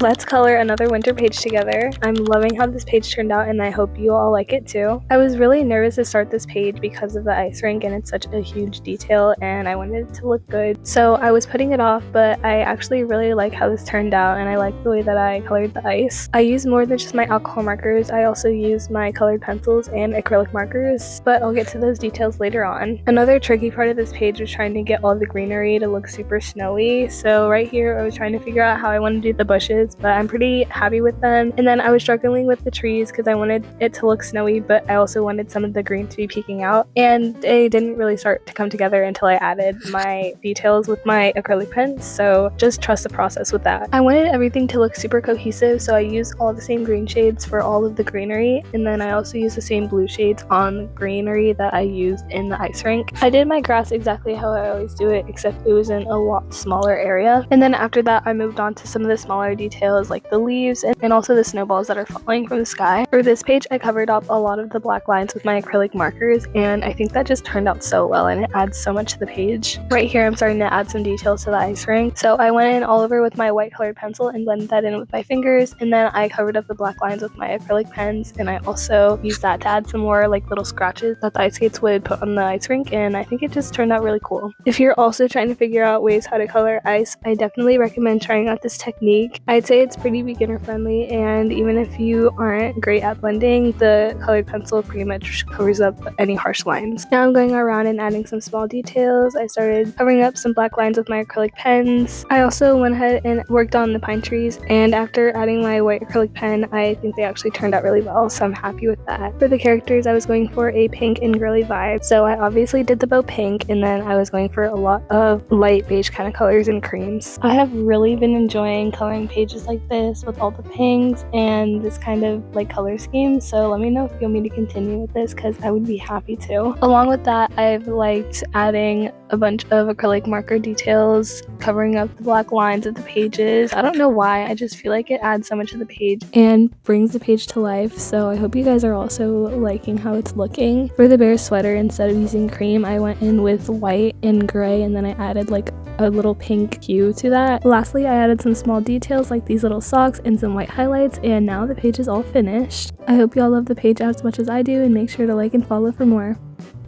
Let's color another winter page together. I'm loving how this page turned out and I hope you all like it too. I was really nervous to start this page because of the ice rink and it's such a huge detail and I wanted it to look good. So I was putting it off, but I actually really like how this turned out and I like the way that I colored the ice. I used more than just my alcohol markers. I also used my colored pencils and acrylic markers, but I'll get to those details later on. Another tricky part of this page was trying to get all the greenery to look super snowy. So right here I was trying to figure out how I want to do the bushes, but I'm pretty happy with them. And then I was struggling with the trees because I wanted it to look snowy, but I also wanted some of the green to be peeking out. And they didn't really start to come together until I added my details with my acrylic pens, so just trust the process with that. I wanted everything to look super cohesive, so I used all the same green shades for all of the greenery, and then I also used the same blue shades on the greenery that I used in the ice rink. I did my grass exactly how I always do it, except it was in a lot smaller area. And then after that I moved on to some of the smaller details like the leaves and also the snowballs that are falling from the sky. For this page I covered up a lot of the black lines with my acrylic markers, and I think that just turned out so well and it adds so much to the page. Right here I'm starting to add some details to the ice rink, so I went in all over with my white colored pencil and blended that in with my fingers, and then I covered up the black lines with my acrylic pens, and I also used that to add some more like little scratches that the ice skates would put on the ice rink, and I think it just turned out really cool. If you're also trying to figure out ways how to color ice, I definitely recommend trying out this technique. I'd say it's pretty beginner friendly, and even if you aren't great at blending, the colored pencil pretty much covers up any harsh lines. Now I'm going around and adding some small details. I started covering up some black lines with my acrylic pens. I also went ahead and worked on the pine trees, and after adding my white acrylic pen, I think they actually turned out really well, so I'm happy with that. For the characters, I was going for a pink and girly vibe, so I obviously did the bow pink, and then I was going for a lot of light beige kind of colors and creams. I have really been enjoying coloring pages like this with all the pinks and this kind of like color scheme, so let me know if you want me to continue with this because I would be happy to. Along with that, I've liked adding a bunch of acrylic marker details, covering up the black lines of the pages. I don't know why, I just feel like it adds so much to the page and brings the page to life, so I hope you guys are also liking how it's looking. For the bear sweater, instead of using cream, I went in with white and gray, and then I added like a little pink hue to that. Lastly, I added some small details like these little socks and some white highlights, and now the page is all finished. I hope y'all love the page as much as I do, and make sure to like and follow for more.